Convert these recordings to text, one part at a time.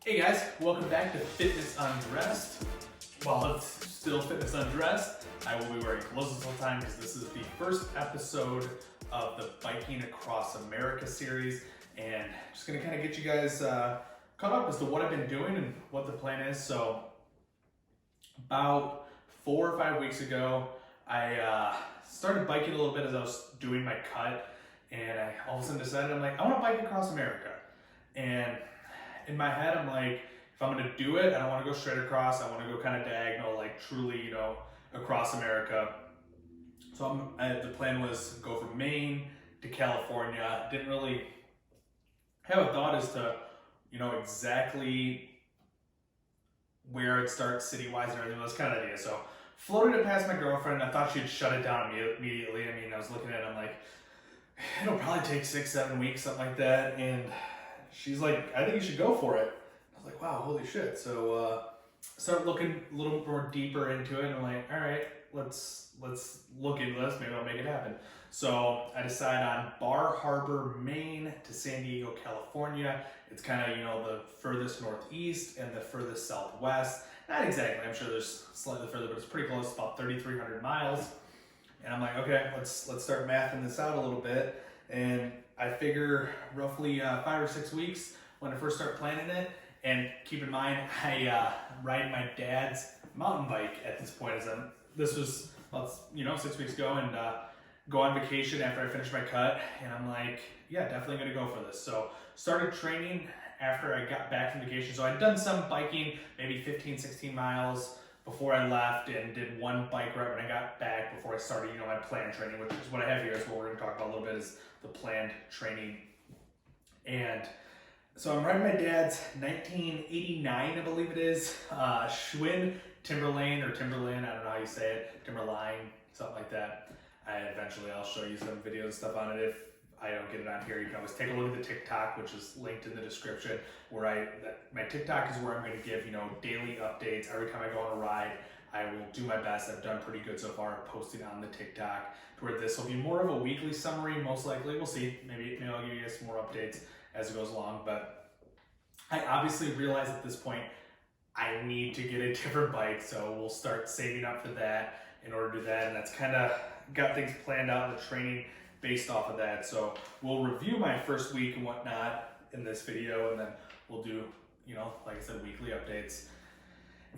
Hey guys, welcome back to Fitness Undressed. While it's still Fitness Undressed, I will be wearing clothes this whole time because this is the first episode of the Biking Across America series, and just gonna kind of get you guys caught up as to what I've been doing and what the plan is. So about 4 or 5 weeks ago, I started biking a little bit as I was doing my cut, and I all of a sudden decided I want to bike across America. And in my head, I'm like, if I'm gonna do it, I don't want to go straight across. I want to go kind of diagonal, like truly, across America. So the plan was go from Maine to California. Didn't really have a thought as to, exactly where I'd start city-wise and everything. That was kind of the idea. So floated it past my girlfriend. I thought she'd shut it down immediately. I was looking at it, I'm like, it'll probably take 6-7 weeks, something like that. And she's like, I think you should go for it. I was like, wow, holy shit. So start looking a little more deeper into it, and I'm like, all right, let's look into this. Maybe I'll make it happen. So I decide on Bar Harbor, Maine to San Diego, California. It's kind of, the furthest northeast and the furthest southwest. Not exactly, I'm sure there's slightly further, but it's pretty close, about 3,300 miles. And I'm like, okay, let's start mathing this out a little bit. And I figure roughly 5 or 6 weeks when I first start planning it. And keep in mind, I ride my dad's mountain bike at this point. This was about 6 weeks ago, and go on vacation after I finish my cut. And I'm like, yeah, definitely gonna go for this. So started training after I got back from vacation. So I'd done some biking, maybe 15, 16 miles before I left, and did one bike ride when I got back before I started, my planned training, which is what I have here. Is what we're gonna talk about a little bit, is the planned training. And so I'm riding my dad's 1989, I believe it is, Schwinn Timberline, or Timberland, I don't know how you say it, Timberline, something like that. I'll show you some videos and stuff on it. If I don't get it on here, you can always take a look at the TikTok, which is linked in the description, my TikTok is where I'm going to give, daily updates. Every time I go on a ride, I will do my best. I've done pretty good so far posting on the TikTok, to where this will be more of a weekly summary, most likely. We'll see. Maybe I'll give you guys some more updates as it goes along. But I obviously realize at this point, I need to get a different bike. So we'll start saving up for that in order to do that. And that's kind of got things planned out in the training based off of that. So we'll review my first week and whatnot in this video, and then we'll do, like I said, weekly updates.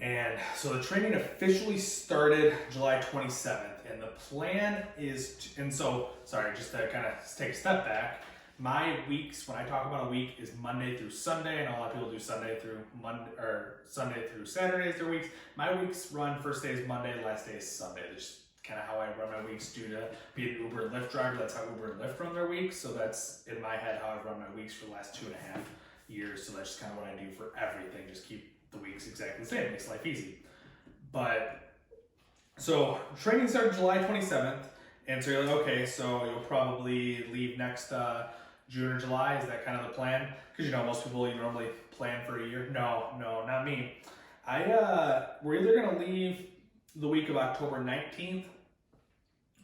And so the training officially started July 27th, and the plan is, just to kind of take a step back, my weeks, when I talk about a week, is Monday through Sunday, and a lot of people do Sunday through Saturday as their weeks. My weeks run, first day is Monday, last day is Sunday. That's kind of how I run my weeks, due to be an Uber and Lyft driver. That's how Uber and Lyft run their weeks. So that's, in my head, how I've run my weeks for the last 2.5 years. So that's just kind of what I do for everything. Just keep the weeks exactly the same. It makes life easy. But so training started July 27th. And so you're like, okay, so you'll probably leave next June or July. Is that kind of the plan? Because most people, you normally plan for a year. No, not me. We're either going to leave the week of October 19th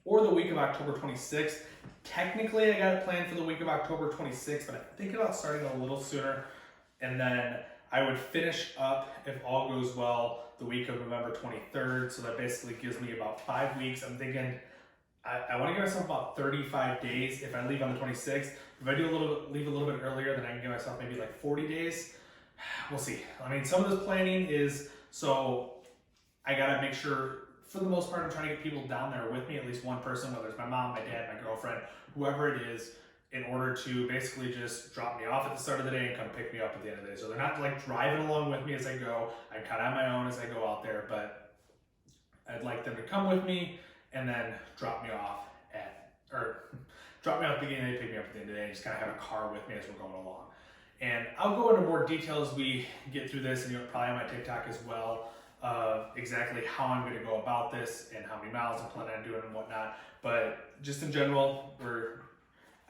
or the week of October 26th. Technically, I got it planned for the week of October 26th, but I'm thinking about starting a little sooner. And then I would finish up, if all goes well, the week of November 23rd. So that basically gives me about 5 weeks. I'm thinking I want to give myself about 35 days if I leave on the 26th. If I leave a little bit earlier, then I can give myself maybe like 40 days. We'll see. Some of this planning is, so I got to make sure, for the most part, I'm trying to get people down there with me, at least one person, whether it's my mom, my dad, my girlfriend, whoever it is, in order to basically just drop me off at the start of the day and come pick me up at the end of the day. So they're not like driving along with me as I go. I'm kind of on my own as I go out there, but I'd like them to come with me and then drop me off at the beginning of the day, pick me up at the end of the day, and just kind of have a car with me as we're going along. And I'll go into more detail as we get through this, and probably on my TikTok as well, exactly how I'm going to go about this and how many miles I'm planning on doing and whatnot. But just in general,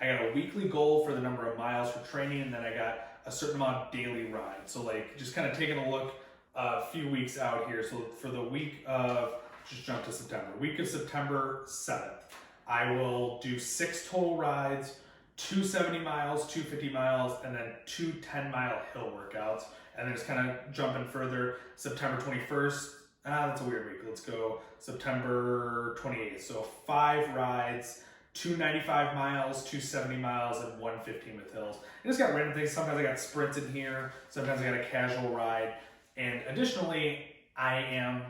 I got a weekly goal for the number of miles for training, and then I got a certain amount of daily rides. So just kind of taking a look a few weeks out here. So for the week of, just jump to September, week of September 7th, I will do 6 total rides, 2 70 miles, 2 50 miles, and then 2 10-mile hill workouts. And then just kind of jumping further, September 21st. That's a weird week. Let's go September 28th. So 5 rides, 2 95 miles, 2 70 miles, and 1 15 with hills. I just got random things. Sometimes I got sprints in here. Sometimes I got a casual ride. And additionally, I am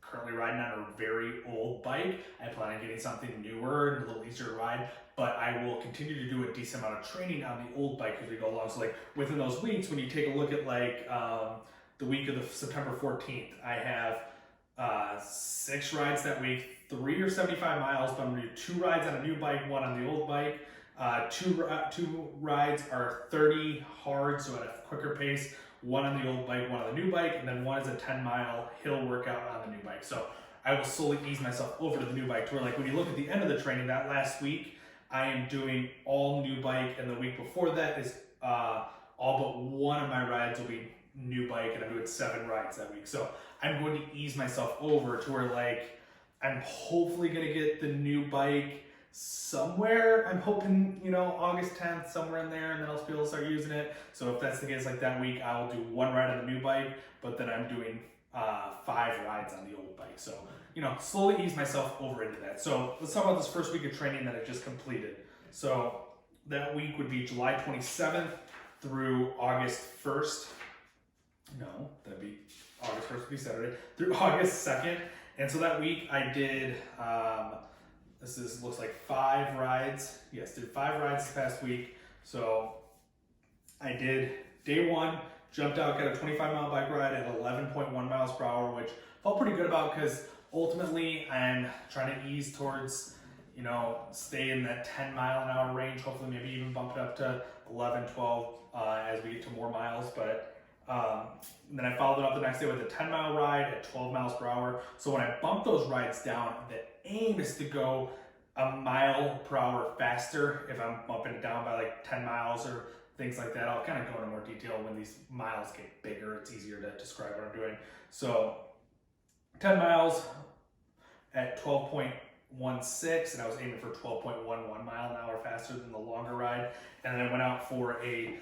currently riding on a very old bike. I plan on getting something newer and a little easier to ride, but I will continue to do a decent amount of training on the old bike as we go along. So like within those weeks, when you take a look at like the week of the September 14th, I have 6 rides that week. 3 are 75 miles, but I'm gonna do 2 rides on a new bike, 1 on the old bike. 2 rides are 30 hard, so at a quicker pace. 1 on the old bike, 1 on the new bike, and then 1 is a 10-mile hill workout on the new bike. So I will slowly ease myself over to the new bike to where like when you look at the end of the training, that last week, I am doing all new bike, and the week before that is all but 1 of my rides will be new bike, and I'm doing 7 rides that week. So I'm going to ease myself over to where like I'm hopefully gonna get the new bike somewhere. I'm hoping, you know, August 10th, somewhere in there, and then I'll be able to start using it. So if that's the case, like that week, I'll do 1 ride on the new bike, but then I'm doing 5 rides on the old bike. So, you know, slowly ease myself over into that. So let's talk about this first week of training that I just completed. So that week would be July 27th through August 1st. No, that'd be August 1st would be Saturday, through August 2nd. And so that week I did, looks like 5 rides. Yes, did 5 rides this past week. So I did day 1, jumped out, got a 25-mile bike ride at 11.1 miles per hour, which felt pretty good about because ultimately I'm trying to ease towards, you know, stay in that 10-mile-an-hour range. Hopefully maybe even bump it up to 11, 12 as we get to more miles. But then I followed it up the next day with a 10-mile ride at 12 miles per hour. So when I bump those rides down, the aim is to go a mile per hour faster if I'm bumping it down by like 10 miles or things like that. I'll kind of go into more detail when these miles get bigger. It's easier to describe what I'm doing. So 10 miles at 12.16, and I was aiming for 12.11 mile an hour faster than the longer ride. And then I went out for a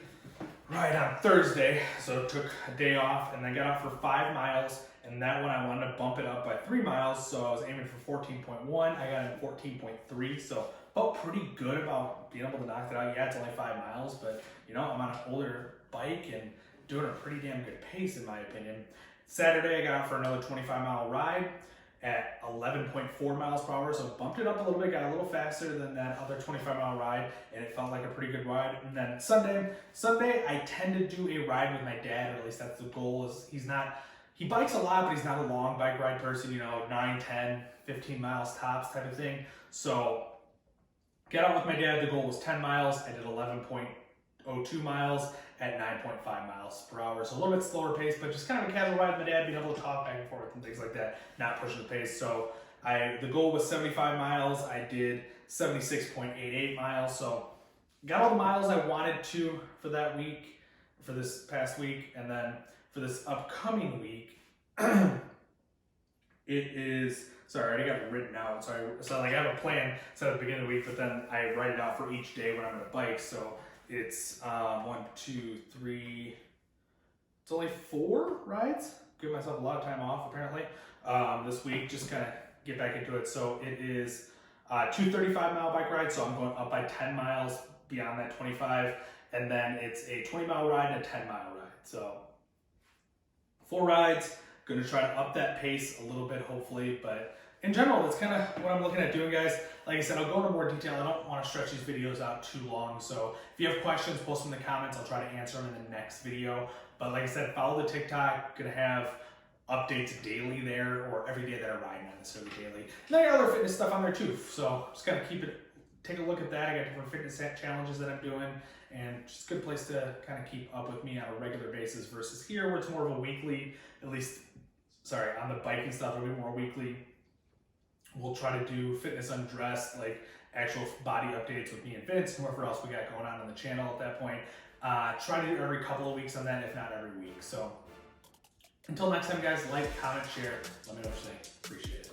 ride on Thursday, so took a day off, and then got out for 5 miles, and that one I wanted to bump it up by 3 miles, so I was aiming for 14.1. I got in 14.3, so felt pretty good about being able to knock it out. Yeah, it's only 5 miles, but you know, I'm on an older bike and doing a pretty damn good pace in my opinion. Saturday, I got out for another 25-mile ride at 11.4 miles per hour, so bumped it up a little bit, got a little faster than that other 25-mile ride, and it felt like a pretty good ride. And then Sunday, I tend to do a ride with my dad, or at least that's the goal. He bikes a lot, but he's not a long bike ride person, you know, 9, 10, 15 miles tops type of thing. So get out with my dad, the goal was 10 miles, I did 11.02 miles at 9.5 miles per hour. So a little bit slower pace, but just kind of a casual ride with my dad, being able to talk back and forth and things like that, not pushing the pace. So the goal was 75 miles. I did 76.88 miles. So got all the miles I wanted to for that week, for this past week. And then for this upcoming week, it is, sorry, I already got it written out. So like I have a plan set at the beginning of the week, but then I write it out for each day when I'm on a bike. So it's 1, 2, 3, it's only 4 rides. Give myself a lot of time off apparently this week, just kind of get back into it. So it is 2 35-mile bike rides, so I'm going up by 10 miles beyond that 25, and then it's a 20-mile ride and a 10-mile ride. So 4 rides, gonna try to up that pace a little bit hopefully, but in general, that's kind of what I'm looking at doing, guys. Like I said, I'll go into more detail. I don't want to stretch these videos out too long. So if you have questions, post them in the comments. I'll try to answer them in the next video. But like I said, follow the TikTok. Gonna have updates daily there, or every day that I ride, not necessarily daily. And then I got other fitness stuff on there too. So just gotta take a look at that. I got different fitness challenges that I'm doing, and just a good place to kind of keep up with me on a regular basis versus here where it's more of a weekly, at least, sorry, on the biking stuff, it'll be more weekly. We'll try to do fitness undressed, like actual body updates with me and Vince, and whatever else we got going on the channel at that point. Try to do every couple of weeks on that, if not every week. So until next time, guys, like, comment, share. Let me know what you think. Appreciate it.